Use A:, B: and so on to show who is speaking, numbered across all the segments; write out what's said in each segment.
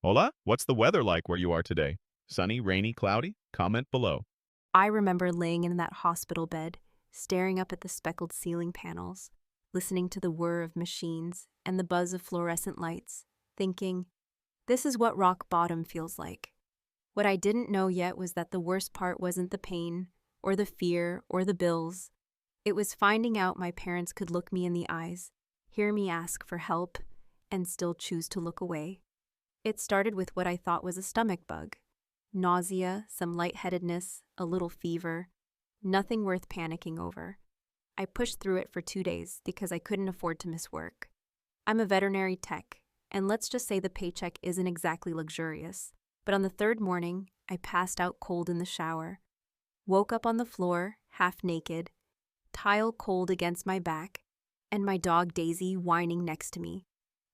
A: Hola, what's the weather like where you are today? Sunny, rainy, cloudy? Comment below.
B: I remember laying in that hospital bed, staring up at the speckled ceiling panels, listening to the whir of machines and the buzz of fluorescent lights, thinking, this is what rock bottom feels like. What I didn't know yet was that the worst part wasn't the pain, or the fear, or the bills. It was finding out my parents could look me in the eyes, hear me ask for help, and still choose to look away. It started with what I thought was a stomach bug. Nausea, some lightheadedness, a little fever. Nothing worth panicking over. I pushed through it for 2 days because I couldn't afford to miss work. I'm a veterinary tech, and let's just say the paycheck isn't exactly luxurious. But on the third morning, I passed out cold in the shower. Woke up on the floor, half naked, tile cold against my back, and my dog Daisy whining next to me,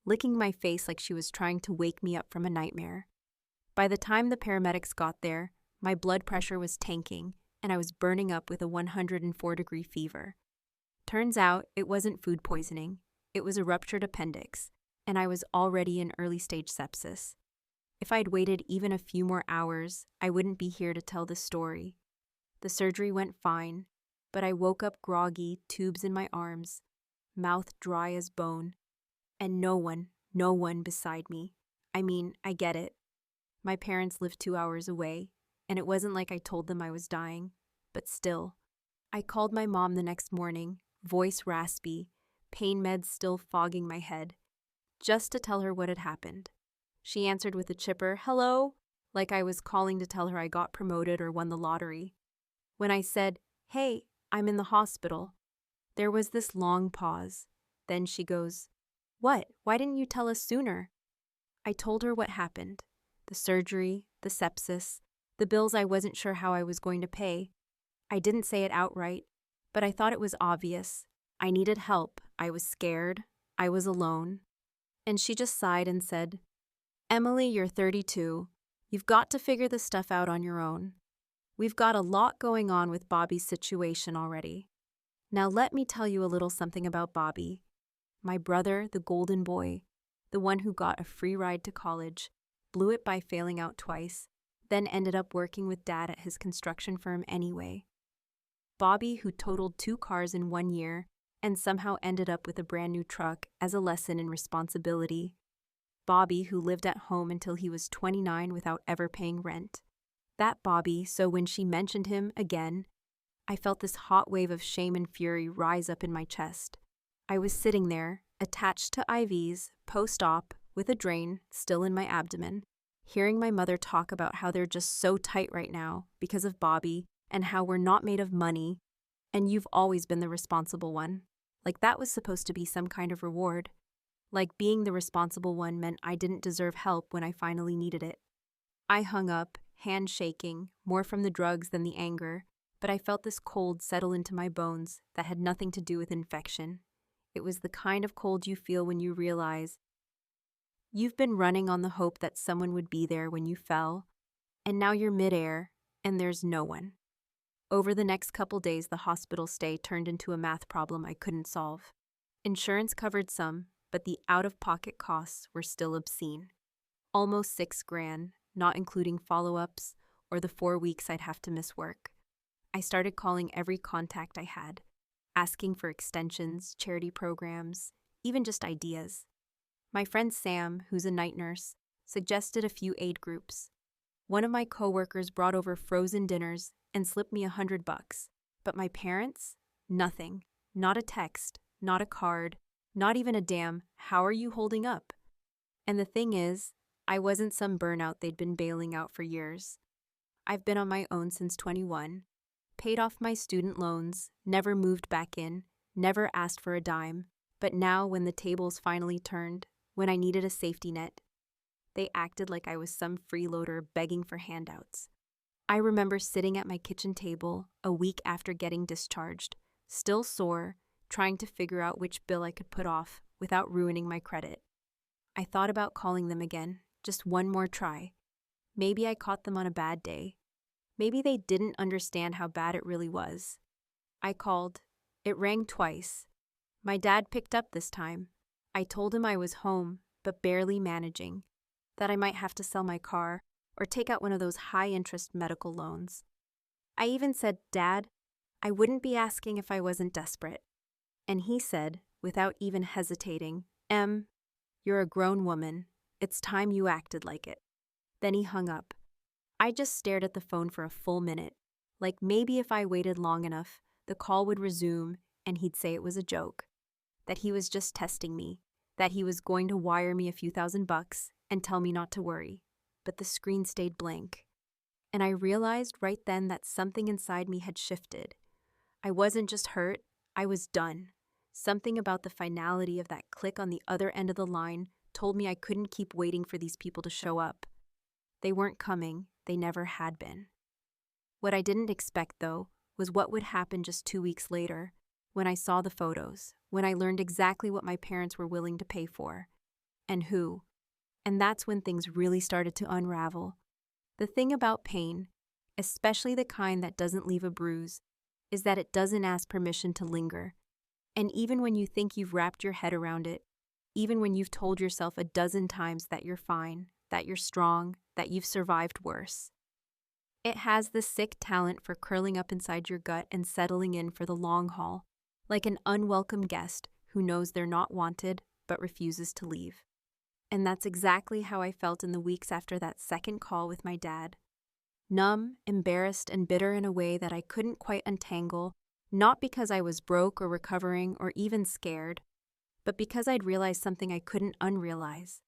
B: licking my face like she was trying to wake me up from a nightmare. By the time the paramedics got there, my blood pressure was tanking, and I was burning up with a 104-degree fever. Turns out it wasn't food poisoning, it was a ruptured appendix, and I was already in early-stage sepsis. If I'd waited even a few more hours, I wouldn't be here to tell the story. The surgery went fine, but I woke up groggy, tubes in my arms, mouth dry as bone, and no one beside me. I mean, I get it. My parents lived 2 hours away, and it wasn't like I told them I was dying, but still. I called my mom the next morning, voice raspy, pain meds still fogging my head, just to tell her what had happened. She answered with a chipper, "Hello," like I was calling to tell her I got promoted or won the lottery. When I said, "Hey, I'm in the hospital," there was this long pause. Then she goes, "What? Why didn't you tell us sooner?" I told her what happened. The surgery, the sepsis, the bills I wasn't sure how I was going to pay. I didn't say it outright, but I thought it was obvious. I needed help. I was scared. I was alone. And she just sighed and said, "Emily, you're 32. You've got to figure this stuff out on your own. We've got a lot going on with Bobby's situation already. Now let me tell you a little something about Bobby. My brother, the golden boy, the one who got a free ride to college, blew it by failing out twice, then ended up working with Dad at his construction firm anyway. Bobby, who totaled 2 cars in 1 year and somehow ended up with a brand new truck as a lesson in responsibility. Bobby, who lived at home until he was 29 without ever paying rent. That Bobby, so when she mentioned him again, I felt this hot wave of shame and fury rise up in my chest. I was sitting there, attached to IVs, post-op, with a drain still in my abdomen, hearing my mother talk about how they're just so tight right now because of Bobby and how we're not made of money, and you've always been the responsible one. Like that was supposed to be some kind of reward. Like being the responsible one meant I didn't deserve help when I finally needed it. I hung up, hand shaking, more from the drugs than the anger, but I felt this cold settle into my bones that had nothing to do with infection. It was the kind of cold you feel when you realize you've been running on the hope that someone would be there when you fell, and now you're midair, and there's no one. Over the next couple days, the hospital stay turned into a math problem I couldn't solve. Insurance covered some, but the out-of-pocket costs were still obscene. Almost $6,000, not including follow-ups or the 4 weeks I'd have to miss work. I started calling every contact I had, asking for extensions, charity programs, even just ideas. My friend Sam, who's a night nurse, suggested a few aid groups. One of my coworkers brought over frozen dinners and slipped me $100. But my parents? Nothing. Not a text, not a card, not even a damn, "How are you holding up?" And the thing is, I wasn't some burnout they'd been bailing out for years. I've been on my own since 21, paid off my student loans, never moved back in, never asked for a dime. But now, when the tables finally turned, when I needed a safety net, they acted like I was some freeloader begging for handouts. I remember sitting at my kitchen table a week after getting discharged, still sore, trying to figure out which bill I could put off without ruining my credit. I thought about calling them again, just one more try. Maybe I caught them on a bad day. Maybe they didn't understand how bad it really was. I called. It rang twice. My dad picked up this time. I told him I was home, but barely managing. that I might have to sell my car or take out one of those high-interest medical loans. I even said, "Dad, I wouldn't be asking if I wasn't desperate." And he said, without even hesitating, "You're a grown woman. It's time you acted like it." Then he hung up. I just stared at the phone for a full minute, like maybe if I waited long enough, the call would resume and he'd say it was a joke, that he was just testing me, that he was going to wire me a few $1,000 and tell me not to worry. But the screen stayed blank. And I realized right then that something inside me had shifted. I wasn't just hurt, I was done. Something about the finality of that click on the other end of the line told me I couldn't keep waiting for these people to show up. They weren't coming, they never had been. What I didn't expect, though, was what would happen just 2 weeks later, when I saw the photos, when I learned exactly what my parents were willing to pay for, and who. And that's when things really started to unravel. The thing about pain, especially the kind that doesn't leave a bruise, is that it doesn't ask permission to linger. And even when you think you've wrapped your head around it, even when you've told yourself a dozen times that you're fine, that you're strong, that you've survived worse, it has the sick talent for curling up inside your gut and settling in for the long haul, like an unwelcome guest who knows they're not wanted but refuses to leave. And that's exactly how I felt in the weeks after that second call with my dad. Numb, embarrassed, and bitter in a way that I couldn't quite untangle, not because I was broke or recovering or even scared, but because I'd realized something I couldn't unrealize.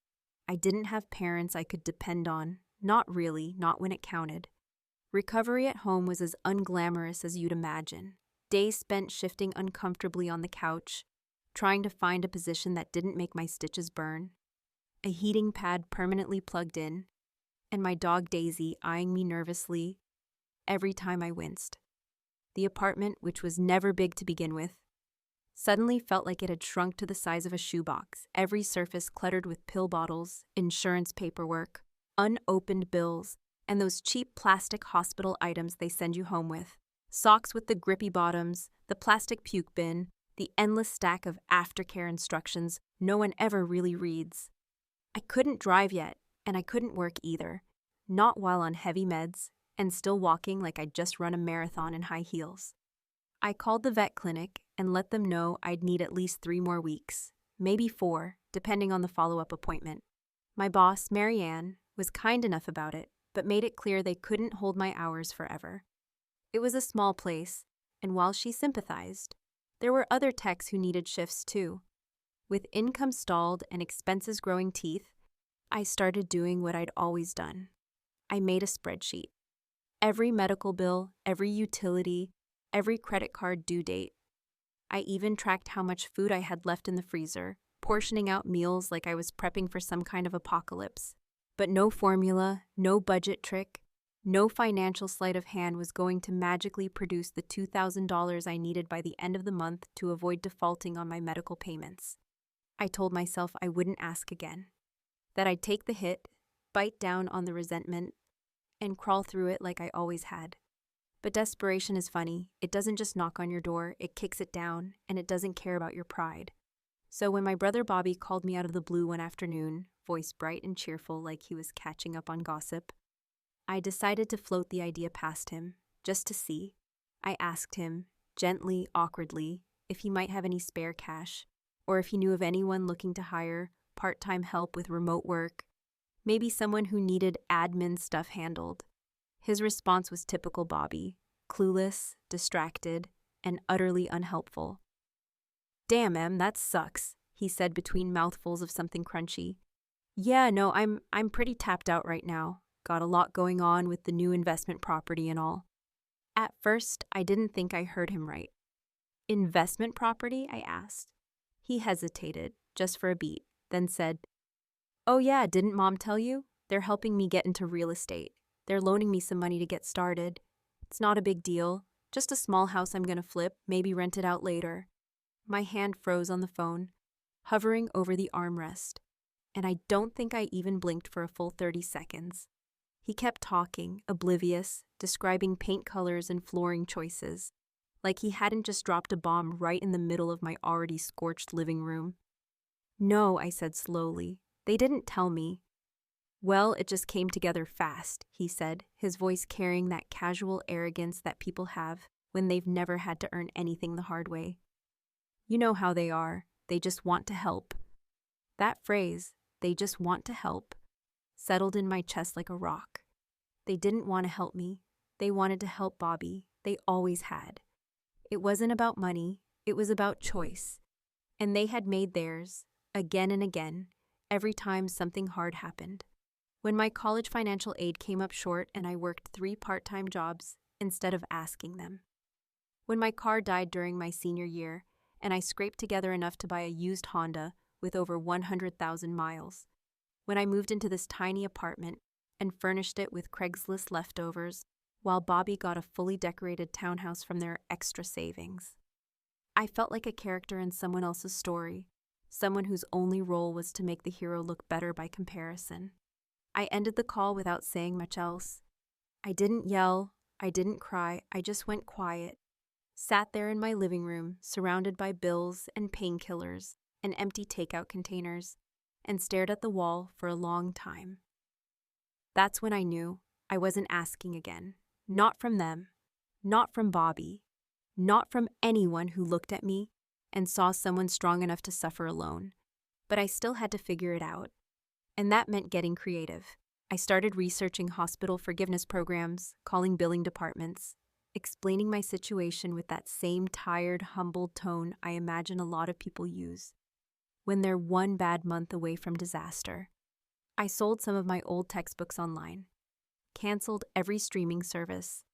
B: I didn't have parents I could depend on, not really, not when it counted. Recovery at home was as unglamorous as you'd imagine. Days spent shifting uncomfortably on the couch, trying to find a position that didn't make my stitches burn, a heating pad permanently plugged in, and my dog Daisy eyeing me nervously every time I winced. The apartment, which was never big to begin with, suddenly felt like it had shrunk to the size of a shoebox, every surface cluttered with pill bottles, insurance paperwork, unopened bills, and those cheap plastic hospital items they send you home with. Socks with the grippy bottoms, the plastic puke bin, the endless stack of aftercare instructions no one ever really reads. I couldn't drive yet, and I couldn't work either, not while on heavy meds, and still walking like I'd just run a marathon in high heels. I called the vet clinic and let them know I'd need at least 3 more weeks, maybe 4, depending on the follow-up appointment. My boss, Marianne, was kind enough about it, but made it clear they couldn't hold my hours forever. It was a small place, and while she sympathized, there were other techs who needed shifts too. With income stalled and expenses growing teeth, I started doing what I'd always done. I made a spreadsheet. Every medical bill, every utility, every credit card due date. I even tracked how much food I had left in the freezer, portioning out meals like I was prepping for some kind of apocalypse. But no formula, no budget trick, no financial sleight of hand was going to magically produce the $2,000 I needed by the end of the month to avoid defaulting on my medical payments. I told myself I wouldn't ask again, that I'd take the hit, bite down on the resentment, and crawl through it like I always had. But desperation is funny. It doesn't just knock on your door, it kicks it down, and it doesn't care about your pride. So when my brother Bobby called me out of the blue one afternoon, voice bright and cheerful like he was catching up on gossip, I decided to float the idea past him, just to see. I asked him, gently, awkwardly, if he might have any spare cash, or if he knew of anyone looking to hire part-time help with remote work, maybe someone who needed admin stuff handled. His response was typical Bobby, clueless, distracted, and utterly unhelpful. "Damn, Em, that sucks," he said between mouthfuls of something crunchy. "Yeah, no, I'm pretty tapped out right now. Got a lot going on with the new investment property and all." At first, I didn't think I heard him right. "Investment property?" I asked. He hesitated, just for a beat, then said, "Oh yeah, didn't Mom tell you? They're helping me get into real estate. They're loaning me some money to get started. It's not a big deal. Just a small house I'm gonna flip, maybe rent it out later." My hand froze on the phone, hovering over the armrest, and I don't think I even blinked for a full 30 seconds. He kept talking, oblivious, describing paint colors and flooring choices, like he hadn't just dropped a bomb right in the middle of my already scorched living room. "No," I said slowly. "They didn't tell me." Well, it just came together fast, he said, his voice carrying that casual arrogance that people have when they've never had to earn anything the hard way. You know how they are. They just want to help. That phrase, they just want to help, settled in my chest like a rock. They didn't want to help me. They wanted to help Bobby. They always had. It wasn't about money. It was about choice. And they had made theirs, again and again, every time something hard happened. When my college financial aid came up short and I worked 3 part-time jobs instead of asking them. When my car died during my senior year and I scraped together enough to buy a used Honda with over 100,000 miles. When I moved into this tiny apartment and furnished it with Craigslist leftovers while Bobby got a fully decorated townhouse from their extra savings. I felt like a character in someone else's story, someone whose only role was to make the hero look better by comparison. I ended the call without saying much else. I didn't yell, I didn't cry, I just went quiet. Sat there in my living room, surrounded by bills and painkillers and empty takeout containers, and stared at the wall for a long time. That's when I knew I wasn't asking again. Not from them, not from Bobby, not from anyone who looked at me and saw someone strong enough to suffer alone. But I still had to figure it out. And that meant getting creative. I started researching hospital forgiveness programs, calling billing departments, explaining my situation with that same tired, humbled tone I imagine a lot of people use when they're one bad month away from disaster. I sold some of my old textbooks online, canceled every streaming service,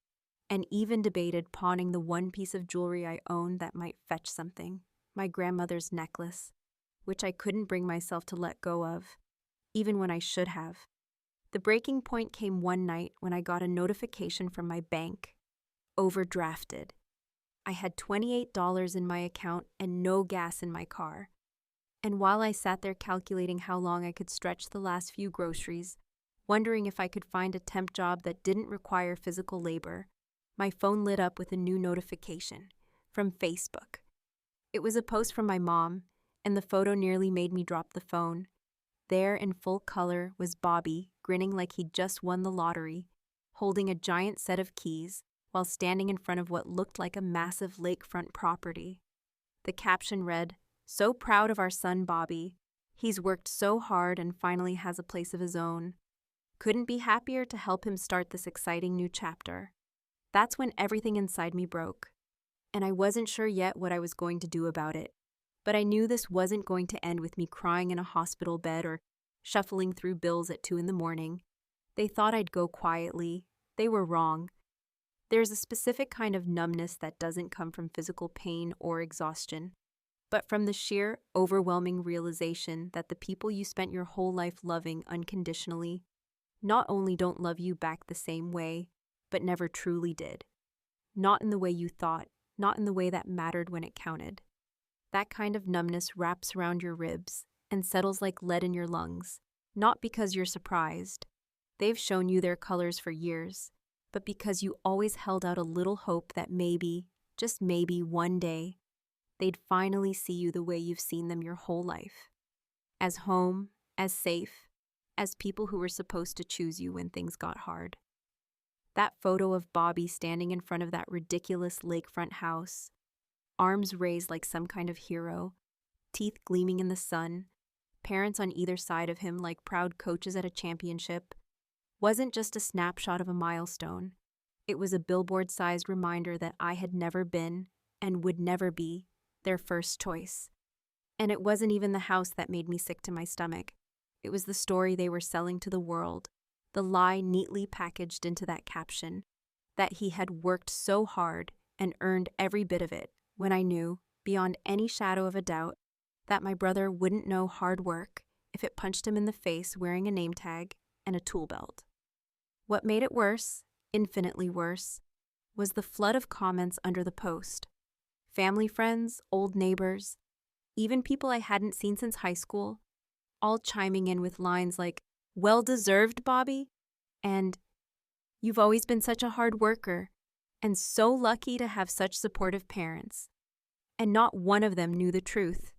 B: and even debated pawning the one piece of jewelry I owned that might fetch something, my grandmother's necklace, which I couldn't bring myself to let go of, even when I should have. The breaking point came one night when I got a notification from my bank. Overdrafted. I had $28 in my account and no gas in my car. And while I sat there calculating how long I could stretch the last few groceries, wondering if I could find a temp job that didn't require physical labor, my phone lit up with a new notification from Facebook. It was a post from my mom, and the photo nearly made me drop the phone. There in full color was Bobby, grinning like he'd just won the lottery, holding a giant set of keys while standing in front of what looked like a massive lakefront property. The caption read, "So proud of our son Bobby. He's worked so hard and finally has a place of his own. Couldn't be happier to help him start this exciting new chapter." That's when everything inside me broke. And I wasn't sure yet what I was going to do about it. But I knew this wasn't going to end with me crying in a hospital bed or shuffling through bills at 2 a.m. They thought I'd go quietly. They were wrong. There's a specific kind of numbness that doesn't come from physical pain or exhaustion, but from the sheer, overwhelming realization that the people you spent your whole life loving unconditionally not only don't love you back the same way, but never truly did. Not in the way you thought, not in the way that mattered when it counted. That kind of numbness wraps around your ribs and settles like lead in your lungs, not because you're surprised. They've shown you their colors for years, but because you always held out a little hope that maybe, just maybe one day, they'd finally see you the way you've seen them your whole life. As home, as safe, as people who were supposed to choose you when things got hard. That photo of Bobby standing in front of that ridiculous lakefront house, arms raised like some kind of hero, teeth gleaming in the sun, parents on either side of him like proud coaches at a championship, wasn't just a snapshot of a milestone. It was a billboard-sized reminder that I had never been, and would never be, their first choice. And it wasn't even the house that made me sick to my stomach. It was the story they were selling to the world, the lie neatly packaged into that caption, that he had worked so hard and earned every bit of it, when I knew, beyond any shadow of a doubt, that my brother wouldn't know hard work if it punched him in the face wearing a name tag and a tool belt. What made it worse, infinitely worse, was the flood of comments under the post. Family friends, old neighbors, even people I hadn't seen since high school, all chiming in with lines like, "Well deserved, Bobby," and "You've always been such a hard worker," and "So lucky to have such supportive parents." And not one of them knew the truth.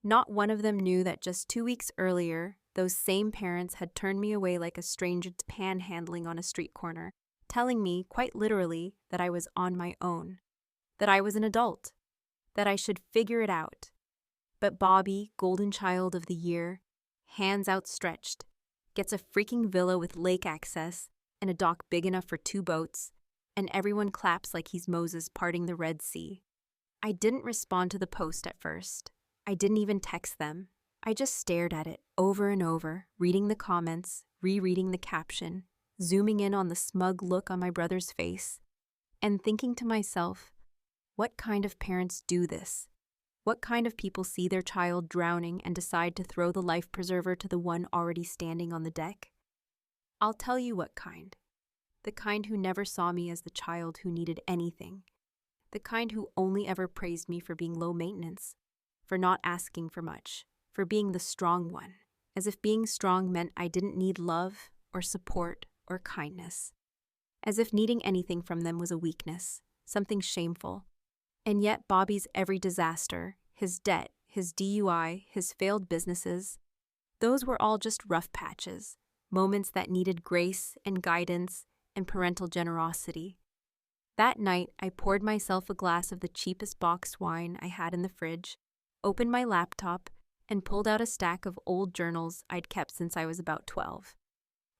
B: Not one of them knew that just 2 weeks earlier, those same parents had turned me away like a stranger panhandling on a street corner, telling me, quite literally, that I was on my own, that I was an adult, that I should figure it out. But Bobby, golden child of the year, hands outstretched, gets a freaking villa with lake access and a dock big enough for 2 boats, and everyone claps like he's Moses parting the Red Sea. I didn't respond to the post at first. I didn't even text them. I just stared at it over and over, reading the comments, rereading the caption, zooming in on the smug look on my brother's face, and thinking to myself, what kind of parents do this? What kind of people see their child drowning and decide to throw the life preserver to the one already standing on the deck? I'll tell you what kind. The kind who never saw me as the child who needed anything. The kind who only ever praised me for being low maintenance, for not asking for much, for being the strong one, as if being strong meant I didn't need love or support or kindness. As if needing anything from them was a weakness, something shameful. And yet Bobby's every disaster, his debt, his DUI, his failed businesses, those were all just rough patches, moments that needed grace and guidance and parental generosity. That night, I poured myself a glass of the cheapest boxed wine I had in the fridge, opened my laptop, and pulled out a stack of old journals I'd kept since I was about 12.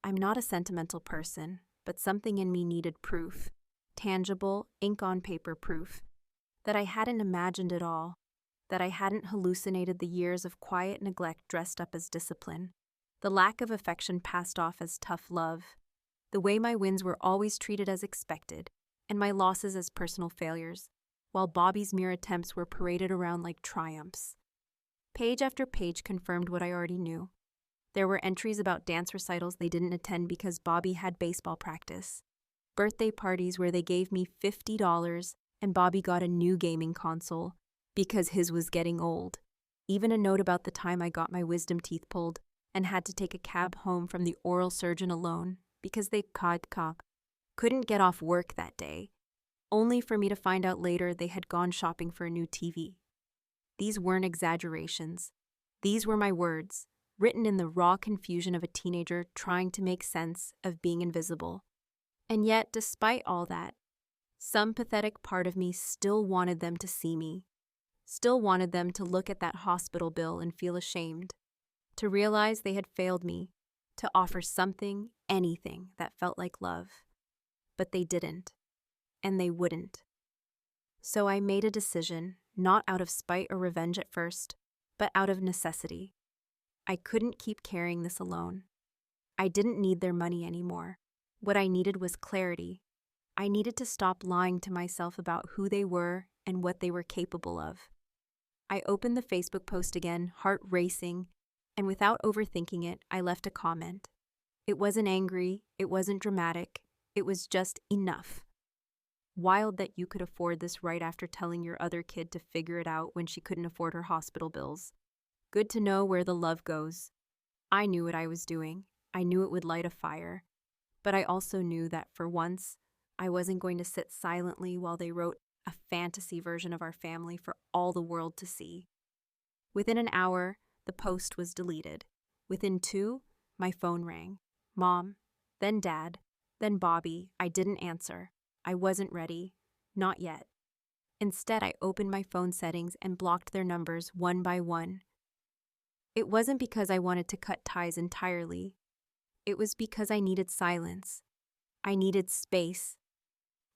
B: I'm not a sentimental person, but something in me needed proof, tangible, ink-on-paper proof, that I hadn't imagined it all, that I hadn't hallucinated the years of quiet neglect dressed up as discipline, the lack of affection passed off as tough love, the way my wins were always treated as expected, and my losses as personal failures, while Bobby's mere attempts were paraded around like triumphs. Page after page confirmed what I already knew. There were entries about dance recitals they didn't attend because Bobby had baseball practice, birthday parties where they gave me $50 and Bobby got a new gaming console because his was getting old. Even a note about the time I got my wisdom teeth pulled and had to take a cab home from the oral surgeon alone because they couldn't get off work that day, only for me to find out later they had gone shopping for a new TV. These weren't exaggerations. These were my words, written in the raw confusion of a teenager trying to make sense of being invisible. And yet, despite all that, some pathetic part of me still wanted them to see me, still wanted them to look at that hospital bill and feel ashamed, to realize they had failed me, to offer something, anything that felt like love. But they didn't, and they wouldn't. So I made a decision, not out of spite or revenge at first, but out of necessity. I couldn't keep carrying this alone. I didn't need their money anymore. What I needed was clarity. I needed to stop lying to myself about who they were and what they were capable of. I opened the Facebook post again, heart racing, and without overthinking it, I left a comment. It wasn't angry, it wasn't dramatic, it was just enough. Wild that you could afford this right after telling your other kid to figure it out when she couldn't afford her hospital bills. Good to know where the love goes. I knew what I was doing. I knew it would light a fire. But I also knew that for once, I wasn't going to sit silently while they wrote a fantasy version of our family for all the world to see. Within an hour, the post was deleted. Within 2, my phone rang. Mom, then Dad, then Bobby. I didn't answer. I wasn't ready. Not yet. Instead, I opened my phone settings and blocked their numbers one by one. It wasn't because I wanted to cut ties entirely. It was because I needed silence. I needed space.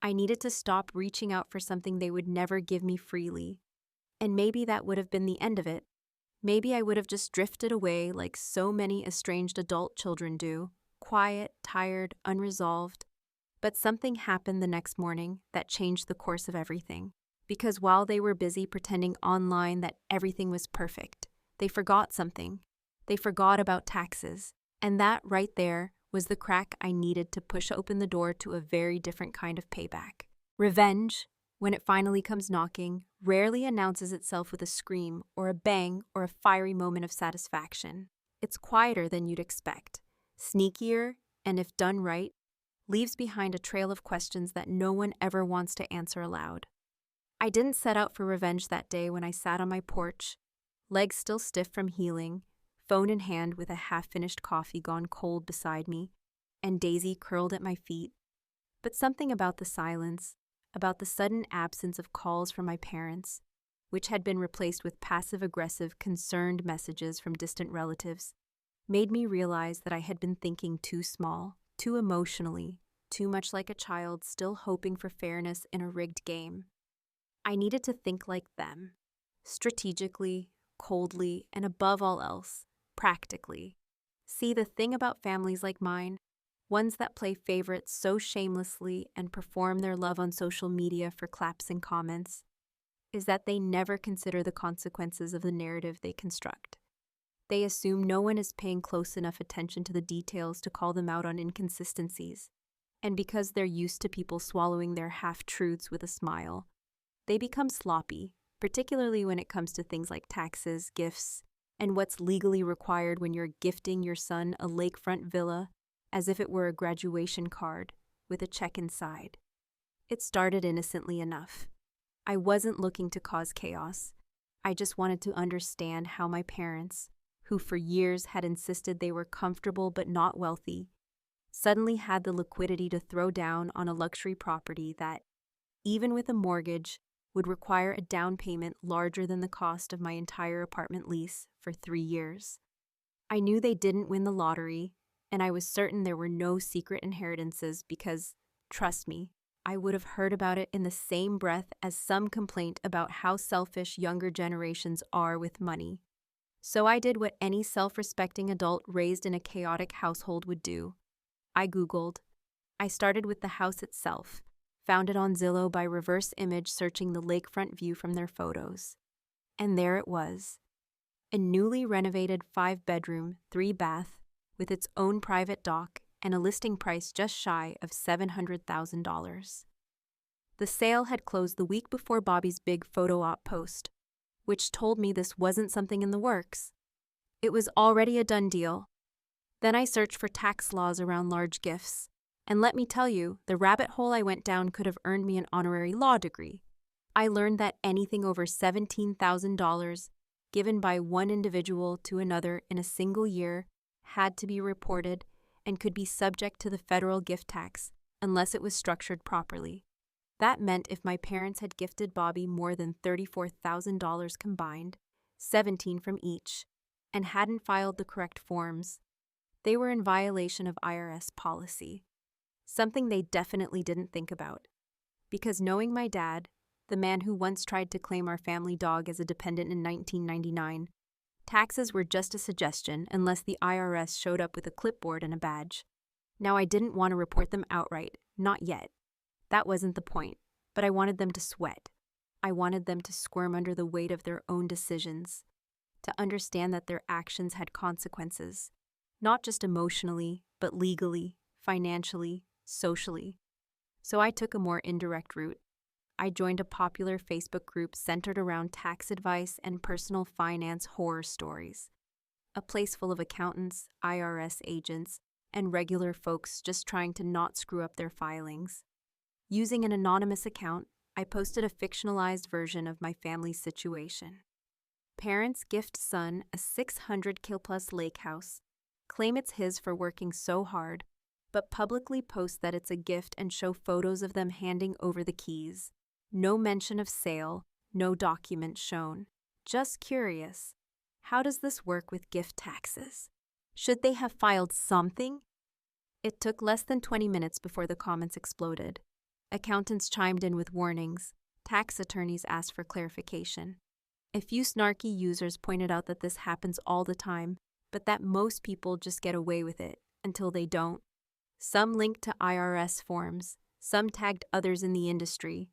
B: I needed to stop reaching out for something they would never give me freely. And maybe that would have been the end of it. Maybe I would have just drifted away like so many estranged adult children do, quiet, tired, unresolved. But something happened the next morning that changed the course of everything. Because while they were busy pretending online that everything was perfect, they forgot something. They forgot about taxes. And that right there was the crack I needed to push open the door to a very different kind of payback. Revenge, when it finally comes knocking, rarely announces itself with a scream or a bang or a fiery moment of satisfaction. It's quieter than you'd expect, sneakier, and if done right, leaves behind a trail of questions that no one ever wants to answer aloud. I didn't set out for revenge that day when I sat on my porch, legs still stiff from healing, phone in hand with a half-finished coffee gone cold beside me, and Daisy curled at my feet. But something about the silence, about the sudden absence of calls from my parents, which had been replaced with passive-aggressive, concerned messages from distant relatives, made me realize that I had been thinking too small, too emotionally, too much like a child still hoping for fairness in a rigged game. I needed to think like them, strategically, coldly, and above all else, practically. See, the thing about families like mine, ones that play favorites so shamelessly and perform their love on social media for claps and comments, is that they never consider the consequences of the narrative they construct. They assume no one is paying close enough attention to the details to call them out on inconsistencies. And because they're used to people swallowing their half-truths with a smile, they become sloppy, particularly when it comes to things like taxes, gifts, and what's legally required when you're gifting your son a lakefront villa as if it were a graduation card with a check inside. It started innocently enough. I wasn't looking to cause chaos. I just wanted to understand how my parents, who for years had insisted they were comfortable but not wealthy, suddenly had the liquidity to throw down on a luxury property that, even with a mortgage, would require a down payment larger than the cost of my entire apartment lease for 3 years. I knew they didn't win the lottery, and I was certain there were no secret inheritances because, trust me, I would have heard about it in the same breath as some complaint about how selfish younger generations are with money. So I did what any self-respecting adult raised in a chaotic household would do. I Googled. I started with the house itself, found it on Zillow by reverse image searching the lakefront view from their photos. And there it was. A newly renovated 5-bedroom, 3-bath, with its own private dock and a listing price just shy of $700,000. The sale had closed the week before Bobby's big photo op post, which told me this wasn't something in the works. It was already a done deal. Then I searched for tax laws around large gifts, and let me tell you, the rabbit hole I went down could have earned me an honorary law degree. I learned that anything over $17,000 given by one individual to another in a single year had to be reported and could be subject to the federal gift tax unless it was structured properly. That meant if my parents had gifted Bobby more than $34,000 combined, 17 from each, and hadn't filed the correct forms, they were in violation of IRS policy. Something they definitely didn't think about. Because knowing my dad, the man who once tried to claim our family dog as a dependent in 1999, taxes were just a suggestion unless the IRS showed up with a clipboard and a badge. Now, I didn't want to report them outright, not yet. That wasn't the point, but I wanted them to sweat. I wanted them to squirm under the weight of their own decisions, to understand that their actions had consequences, not just emotionally, but legally, financially, socially. So I took a more indirect route. I joined a popular Facebook group centered around tax advice and personal finance horror stories. A place full of accountants, IRS agents, and regular folks just trying to not screw up their filings. Using an anonymous account, I posted a fictionalized version of my family's situation. Parents gift son a 600K+ lake house, claim it's his for working so hard, but publicly post that it's a gift and show photos of them handing over the keys. No mention of sale, no document shown. Just curious, how does this work with gift taxes? Should they have filed something? It took less than 20 minutes before the comments exploded. Accountants chimed in with warnings. Tax attorneys asked for clarification. A few snarky users pointed out that this happens all the time, but that most people just get away with it until they don't. Some linked to IRS forms, some tagged others in the industry.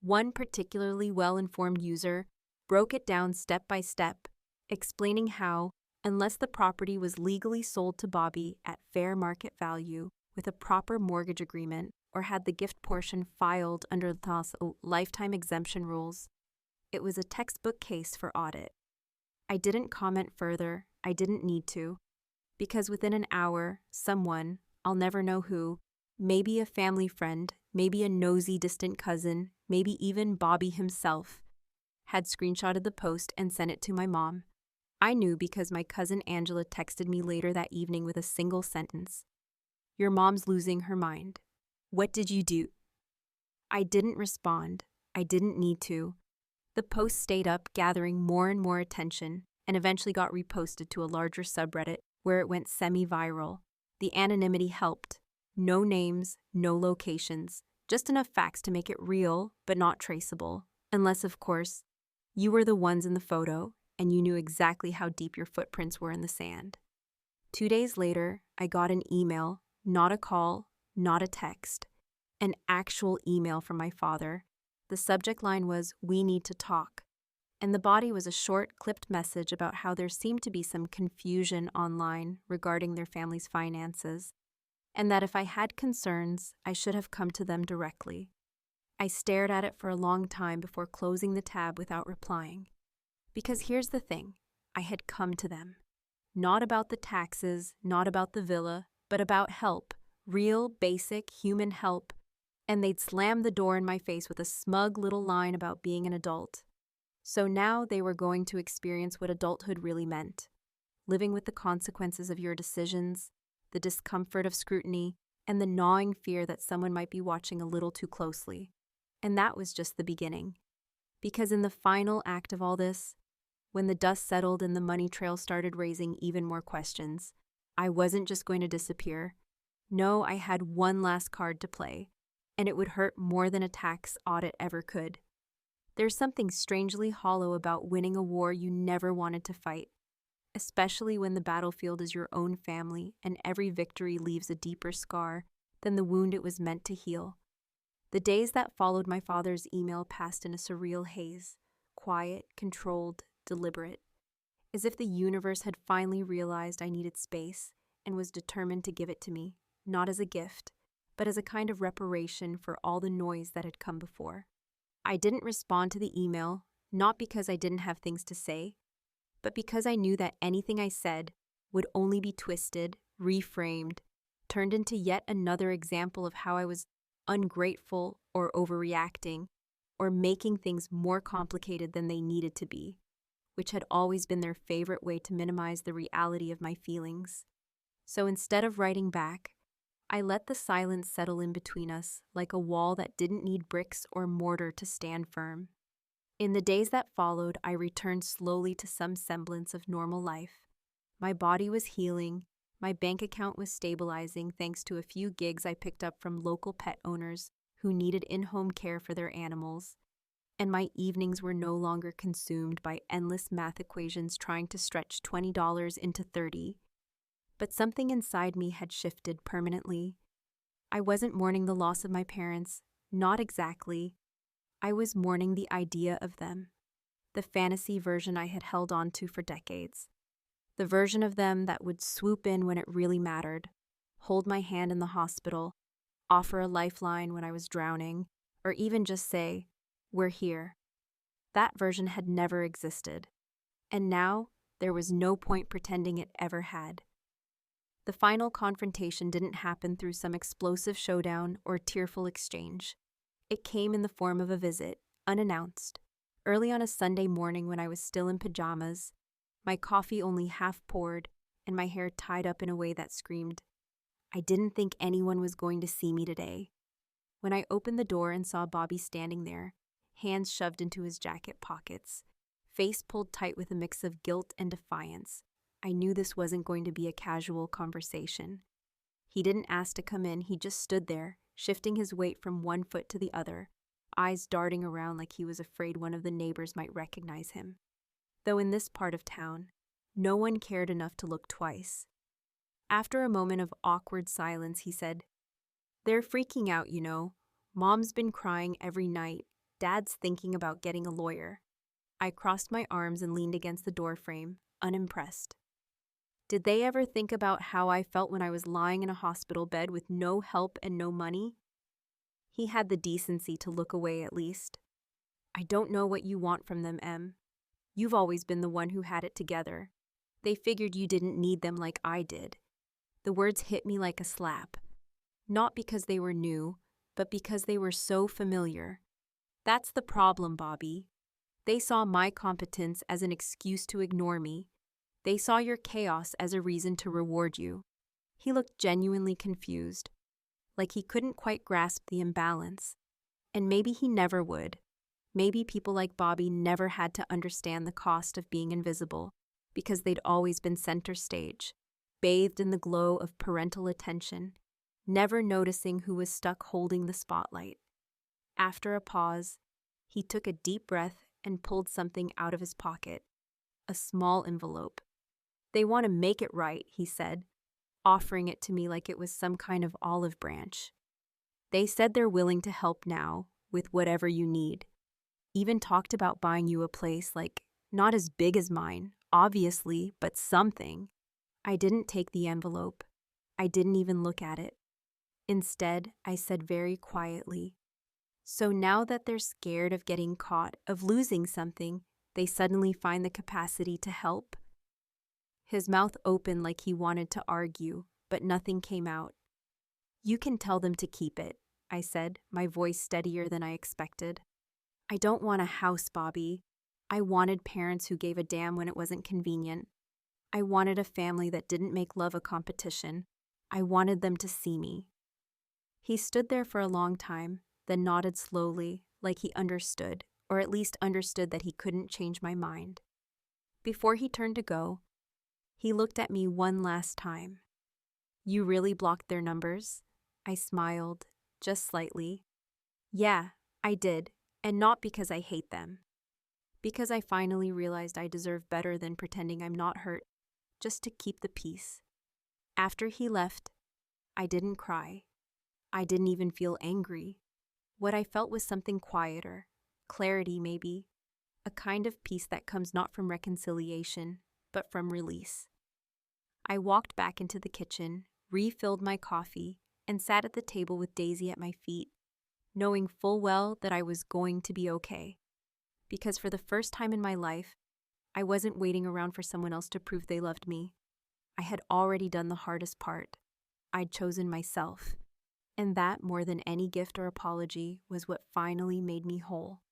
B: One particularly well-informed user broke it down step by step, explaining how, unless the property was legally sold to Bobby at fair market value with a proper mortgage agreement or had the gift portion filed under the lifetime exemption rules, it was a textbook case for audit. I didn't comment further. I didn't need to, because within an hour, someone, I'll never know who, maybe a family friend, maybe a nosy distant cousin, maybe even Bobby himself, had screenshotted the post and sent it to my mom. I knew because my cousin Angela texted me later that evening with a single sentence. Your mom's losing her mind. What did you do? I didn't respond. I didn't need to. The post stayed up, gathering more and more attention, and eventually got reposted to a larger subreddit where it went semi-viral. The anonymity helped. No names, no locations, just enough facts to make it real, but not traceable. Unless, of course, you were the ones in the photo and you knew exactly how deep your footprints were in the sand. 2 days later, I got an email, not a call, not a text, an actual email from my father. The subject line was, "We need to talk." And the body was a short, clipped message about how there seemed to be some confusion online regarding their family's finances, and that if I had concerns, I should have come to them directly. I stared at it for a long time before closing the tab without replying. Because here's the thing, I had come to them. Not about the taxes, not about the villa, but about help, real, basic, human help, and they'd slammed the door in my face with a smug little line about being an adult. So now they were going to experience what adulthood really meant, living with the consequences of your decisions, the discomfort of scrutiny, and the gnawing fear that someone might be watching a little too closely. And that was just the beginning. Because in the final act of all this, when the dust settled and the money trail started raising even more questions, I wasn't just going to disappear. No, I had one last card to play, and it would hurt more than a tax audit ever could. There's something strangely hollow about winning a war you never wanted to fight, especially when the battlefield is your own family and every victory leaves a deeper scar than the wound it was meant to heal. The days that followed my father's email passed in a surreal haze, quiet, controlled, deliberate, as if the universe had finally realized I needed space and was determined to give it to me, not as a gift, but as a kind of reparation for all the noise that had come before. I didn't respond to the email, not because I didn't have things to say, but because I knew that anything I said would only be twisted, reframed, turned into yet another example of how I was ungrateful or overreacting, or making things more complicated than they needed to be, which had always been their favorite way to minimize the reality of my feelings. So instead of writing back, I let the silence settle in between us like a wall that didn't need bricks or mortar to stand firm. In the days that followed, I returned slowly to some semblance of normal life. My body was healing, my bank account was stabilizing thanks to a few gigs I picked up from local pet owners who needed in-home care for their animals, and my evenings were no longer consumed by endless math equations trying to stretch $20 into $30. But something inside me had shifted permanently. I wasn't mourning the loss of my parents, not exactly. I was mourning the idea of them, the fantasy version I had held on to for decades. The version of them that would swoop in when it really mattered, hold my hand in the hospital, offer a lifeline when I was drowning, or even just say, "We're here." That version had never existed, and now there was no point pretending it ever had. The final confrontation didn't happen through some explosive showdown or tearful exchange. It came in the form of a visit, unannounced, early on a Sunday morning when I was still in pajamas, my coffee only half poured, and my hair tied up in a way that screamed, "I didn't think anyone was going to see me today." When I opened the door and saw Bobby standing there, hands shoved into his jacket pockets, face pulled tight with a mix of guilt and defiance, I knew this wasn't going to be a casual conversation. He didn't ask to come in, he just stood there, shifting his weight from one foot to the other, eyes darting around like he was afraid one of the neighbors might recognize him. Though in this part of town, no one cared enough to look twice. After a moment of awkward silence, he said, "They're freaking out, you know. Mom's been crying every night. Dad's thinking about getting a lawyer." I crossed my arms and leaned against the doorframe, unimpressed. Did they ever think about how I felt when I was lying in a hospital bed with no help and no money? He had the decency to look away at least. "I don't know what you want from them, Em. You've always been the one who had it together. They figured you didn't need them like I did." The words hit me like a slap. Not because they were new, but because they were so familiar. That's the problem, Bobby. They saw my competence as an excuse to ignore me, They saw your chaos as a reason to reward you. He looked genuinely confused, like he couldn't quite grasp the imbalance. And maybe he never would. Maybe people like Bobby never had to understand the cost of being invisible, because they'd always been center stage, bathed in the glow of parental attention, never noticing who was stuck holding the spotlight. After a pause, he took a deep breath and pulled something out of his pocket, a small envelope. "They want to make it right," he said, offering it to me like it was some kind of olive branch. "They said they're willing to help now with whatever you need. Even talked about buying you a place, like, not as big as mine, obviously, but something." I didn't take the envelope. I didn't even look at it. Instead, I said very quietly, "So now that they're scared of getting caught, of losing something, they suddenly find the capacity to help?" His mouth opened like he wanted to argue, but nothing came out. "You can tell them to keep it," I said, my voice steadier than I expected. "I don't want a house, Bobby. I wanted parents who gave a damn when it wasn't convenient. I wanted a family that didn't make love a competition. I wanted them to see me." He stood there for a long time, then nodded slowly, like he understood, or at least understood that he couldn't change my mind. Before he turned to go, he looked at me one last time. "You really blocked their numbers?" I smiled, just slightly. "Yeah, I did, and not because I hate them. Because I finally realized I deserve better than pretending I'm not hurt, just to keep the peace." After he left, I didn't cry. I didn't even feel angry. What I felt was something quieter, clarity maybe, a kind of peace that comes not from reconciliation, but from release. I walked back into the kitchen, refilled my coffee, and sat at the table with Daisy at my feet, knowing full well that I was going to be okay. Because for the first time in my life, I wasn't waiting around for someone else to prove they loved me. I had already done the hardest part. I'd chosen myself. And that, more than any gift or apology, was what finally made me whole.